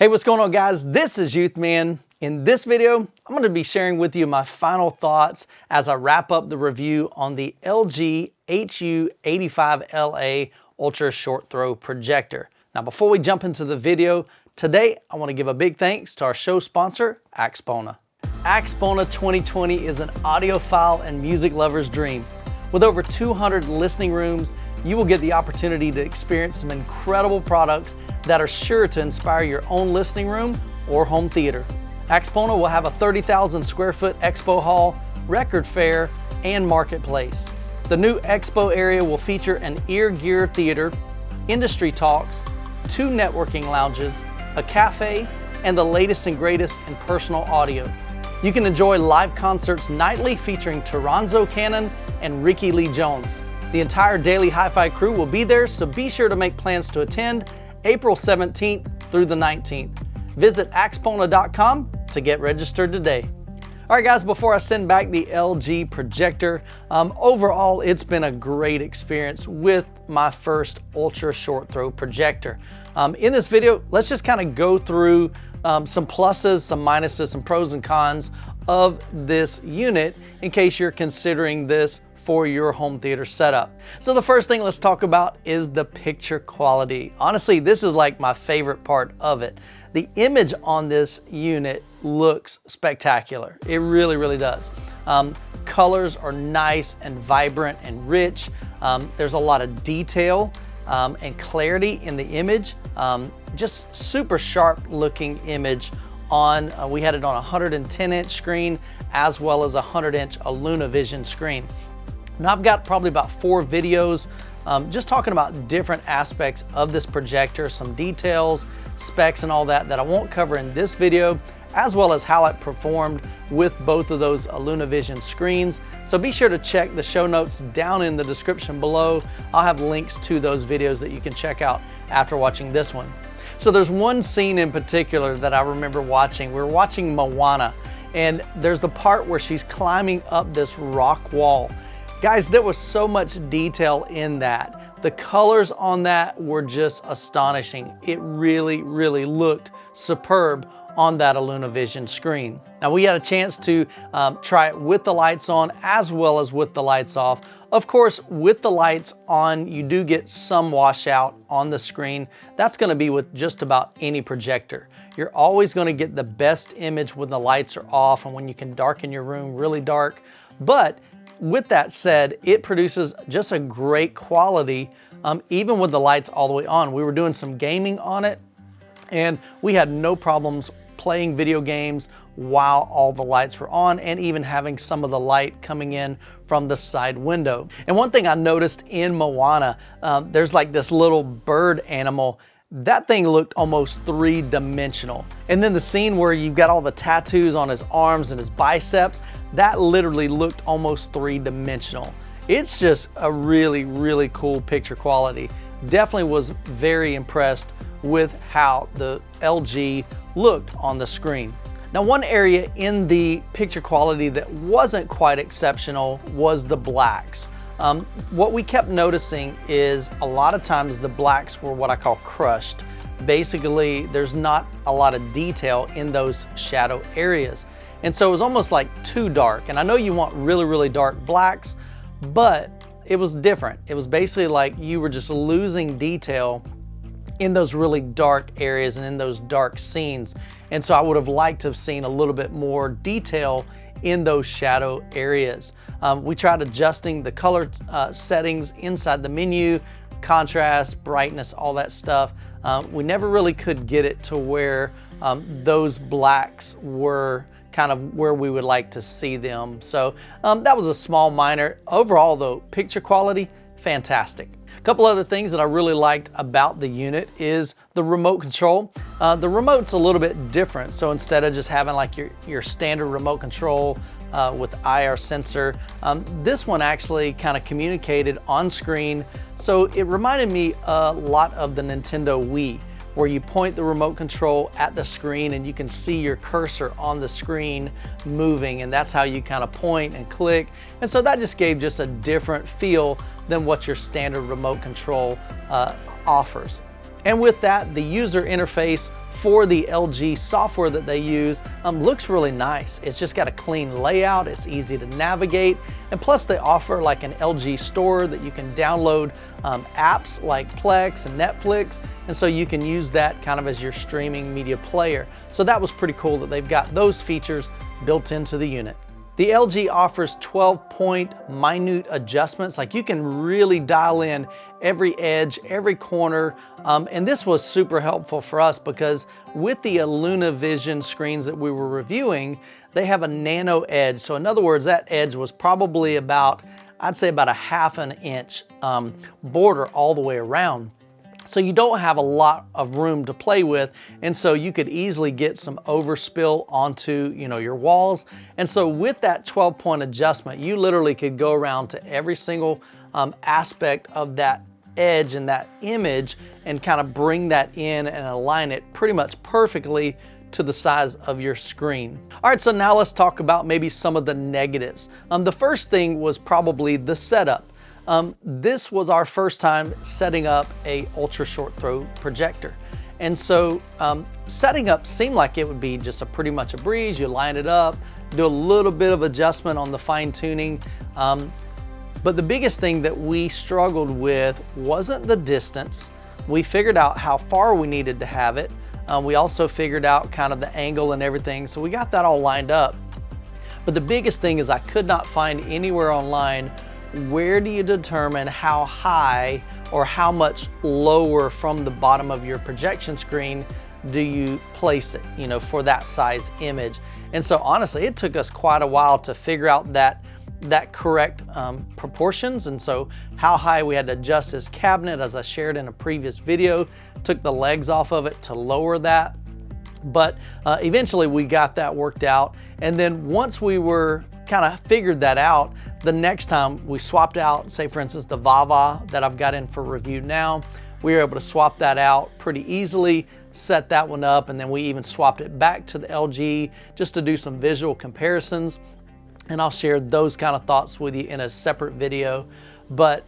Hey, what's going on, guys? This is Youth Man. In this video, I'm going to be sharing with you my final thoughts as I wrap up the review on the LG HU85LA Ultra Short Throw Projector. Now, before we jump into the video, today I want to give a big thanks to our show sponsor, Axpona. Axpona 2020 is an audiophile and music lover's dream. With over 200 listening rooms, you will get the opportunity to experience some incredible products that are sure to inspire your own listening room or home theater. Axpona will have a 30,000 square foot expo hall, record fair, and marketplace. The new expo area will feature an ear gear theater, industry talks, 2 networking lounges, a cafe, and the latest and greatest in personal audio. You can enjoy live concerts nightly featuring Toronzo Cannon and Ricky Lee Jones. The entire Daily Hi-Fi crew will be there, so be sure to make plans to attend April 17th through the 19th. Visit axpona.com to get registered today. All right, guys, before I send back the LG Projector, overall, it's been a great experience with my first ultra short throw projector. In this video, let's just kind of go through some pluses, some minuses, some pros and cons of this unit in case you're considering this for your home theater setup. So the first thing let's talk about is the picture quality. Honestly, this is like my favorite part of it. The image on this unit looks spectacular. It really, really does. Colors are nice and vibrant and rich. There's a lot of detail and clarity in the image. Just super sharp looking image on, we had it on a 110-inch screen as well as a 100-inch EluneVision screen. Now I've got probably about 4 videos just talking about different aspects of this projector, some details, specs and all that I won't cover in this video, as well as how it performed with both of those EluneVision screens. So be sure to check the show notes down in the description below. I'll have links to those videos that you can check out after watching this one. So there's one scene in particular that I remember watching. We were watching Moana, and there's the part where she's climbing up this rock wall. Guys, there was so much detail in that. The colors on that were just astonishing. It really, really looked superb on that EluneVision screen. Now we had a chance to try it with the lights on as well as with the lights off. Of course, with the lights on, you do get some washout on the screen. That's gonna be with just about any projector. You're always gonna get the best image when the lights are off and when you can darken your room really dark. But with that said, it produces just a great quality, even with the lights all the way on. We were doing some gaming on it, and we had no problems playing video games while all the lights were on, and even having some of the light coming in from the side window. And one thing I noticed in Moana, there's like this little bird animal. That thing looked almost 3-dimensional. And then the scene where you've got all the tattoos on his arms and his biceps, that literally looked almost 3-dimensional. It's just a really, really cool picture quality. Definitely was very impressed with how the LG looked on the screen. Now, one area in the picture quality that wasn't quite exceptional was the blacks. What we kept noticing is a lot of times the blacks were what I call crushed. Basically, there's not a lot of detail in those shadow areas. And so it was almost like too dark. And I know you want really, really dark blacks, but it was different. It was basically like you were just losing detail in those really dark areas and in those dark scenes. And so I would have liked to have seen a little bit more detail in those shadow areas. We tried adjusting the color settings inside the menu, contrast, brightness, all that stuff. We never really could get it to where those blacks were kind of where we would like to see them. So that was a small minor. Overall though, picture quality, fantastic. A couple other things that I really liked about the unit is the remote control. The remote's a little bit different. So instead of just having like your standard remote control with IR sensor, this one actually kind of communicated on screen. So it reminded me a lot of the Nintendo Wii, where you point the remote control at the screen and you can see your cursor on the screen moving, and that's how you kind of point and click. And so that just gave just a different feel than what your standard remote control offers. And with that, the user interface for the LG software that they use looks really nice. It's just got a clean layout, it's easy to navigate, and plus they offer like an LG store that you can download apps like Plex and Netflix, and so you can use that kind of as your streaming media player. So that was pretty cool that they've got those features built into the unit. The LG offers 12-point minute adjustments, like you can really dial in every edge, every corner, and this was super helpful for us because with the EluneVision screens that we were reviewing, they have a nano edge. So in other words, that edge was probably about, I'd say about a ½ an inch border all the way around. So you don't have a lot of room to play with, and so you could easily get some overspill onto, you know, your walls. And so with that 12-point adjustment, you literally could go around to every single aspect of that edge and that image and kind of bring that in and align it pretty much perfectly to the size of your screen. All right, so now let's talk about maybe some of the negatives. The first thing was probably the setup. This was our first time setting up a ultra short throw projector. And so setting up seemed like it would be just pretty much a breeze. You line it up, do a little bit of adjustment on the fine tuning. But the biggest thing that we struggled with wasn't the distance. We figured out how far we needed to have it. We also figured out kind of the angle and everything. So we got that all lined up. But the biggest thing is I could not find anywhere online where do you determine how high or how much lower from the bottom of your projection screen do you place it, you know, for that size image. And so honestly, it took us quite a while to figure out that correct proportions. And so how high we had to adjust his cabinet, as I shared in a previous video, took the legs off of it to lower that. But eventually we got that worked out. And then once we were kind of figured that out, the next time we swapped out, say for instance, the Vava that I've got in for review now, we were able to swap that out pretty easily, set that one up, and then we even swapped it back to the LG just to do some visual comparisons. And I'll share those kind of thoughts with you in a separate video. But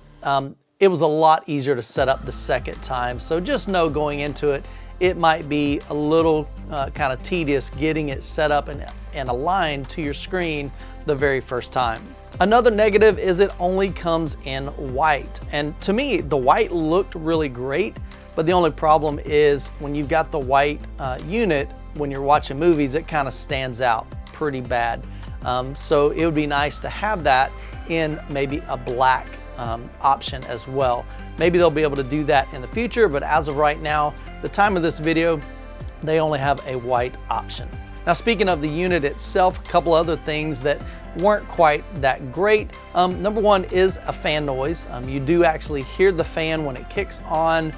it was a lot easier to set up the second time. So just know going into it, it might be a little kind of tedious getting it set up and aligned to your screen the very first time. Another negative is it only comes in white. And to me, the white looked really great, but the only problem is when you've got the white unit, when you're watching movies, it kind of stands out pretty bad. So it would be nice to have that in maybe a black option as well. Maybe they'll be able to do that in the future, but as of right now, the time of this video, they only have a white option. Now, speaking of the unit itself, a couple other things that weren't quite that great. Number one is a fan noise. You do actually hear the fan when it kicks on.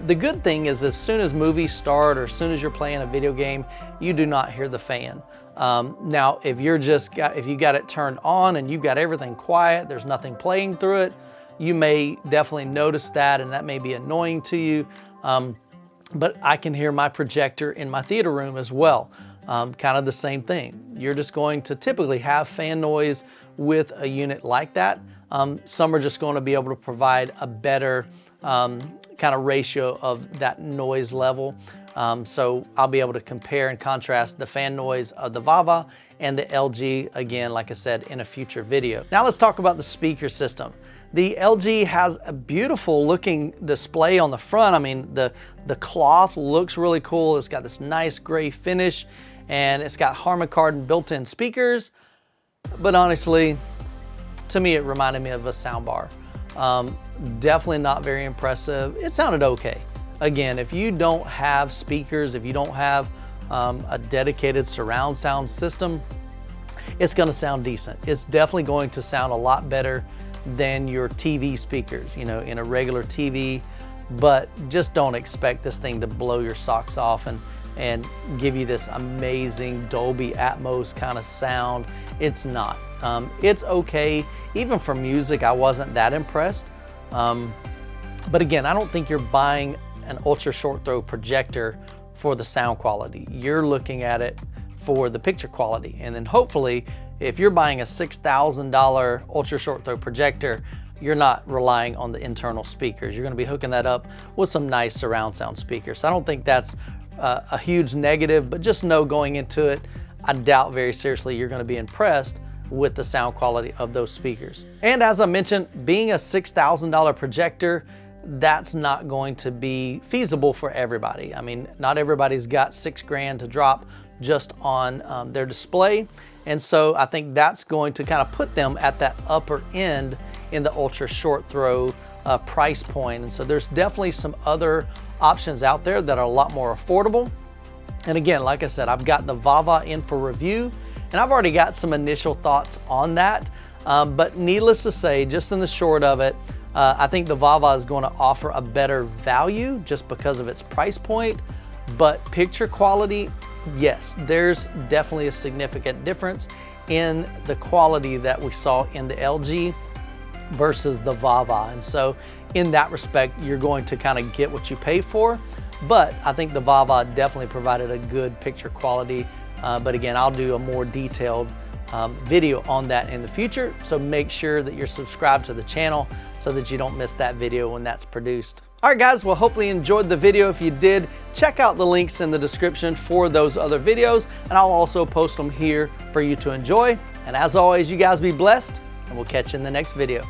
The good thing is as soon as movies start or as soon as you're playing a video game, you do not hear the fan. Now, if you got it turned on and you've got everything quiet, there's nothing playing through it, you may definitely notice that, and that may be annoying to you. But I can hear my projector in my theater room as well. Kind of the same thing. You're just going to typically have fan noise with a unit like that. Some are just going to be able to provide a better kind of ratio of that noise level. So I'll be able to compare and contrast the fan noise of the Vava and the LG, again, like I said, in a future video. Now let's talk about the speaker system. The LG has a beautiful looking display on the front. I mean, the cloth looks really cool. It's got this nice gray finish, and it's got Harman Kardon built-in speakers. But honestly, to me, it reminded me of a soundbar. Definitely not very impressive. It sounded okay. Again, if you don't have speakers, if you don't have a dedicated surround sound system, it's gonna sound decent. It's definitely going to sound a lot better than your TV speakers, you know, in a regular TV, but just don't expect this thing to blow your socks off and give you this amazing Dolby Atmos kind of sound. It's not. It's okay. Even for music, I wasn't that impressed. But again, I don't think you're buying an ultra short throw projector for the sound quality. You're looking at it for the picture quality. And then hopefully, if you're buying a $6,000 ultra short throw projector, you're not relying on the internal speakers. You're going to be hooking that up with some nice surround sound speakers. So I don't think that's a huge negative, but just know going into it, I doubt very seriously you're going to be impressed with the sound quality of those speakers. And as I mentioned, being a $6,000 projector, that's not going to be feasible for everybody. I mean, not everybody's got $6 grand to drop just on their display. And so I think that's going to kind of put them at that upper end in the ultra short throw price point. And so there's definitely some other options out there that are a lot more affordable. And again, like I said, I've got the VAVA in for review, and I've already got some initial thoughts on that. But needless to say, just in the short of it, I think the VAVA is going to offer a better value just because of its price point. But picture quality, yes, there's definitely a significant difference in the quality that we saw in the LG versus the VAVA. And so in that respect, you're going to kind of get what you pay for. But I think the VAVA definitely provided a good picture quality. But again, I'll do a more detailed video on that in the future. So make sure that you're subscribed to the channel so that you don't miss that video when that's produced. All right, guys, well, hopefully you enjoyed the video. If you did, check out the links in the description for those other videos, and I'll also post them here for you to enjoy. And as always, you guys be blessed, and we'll catch you in the next video.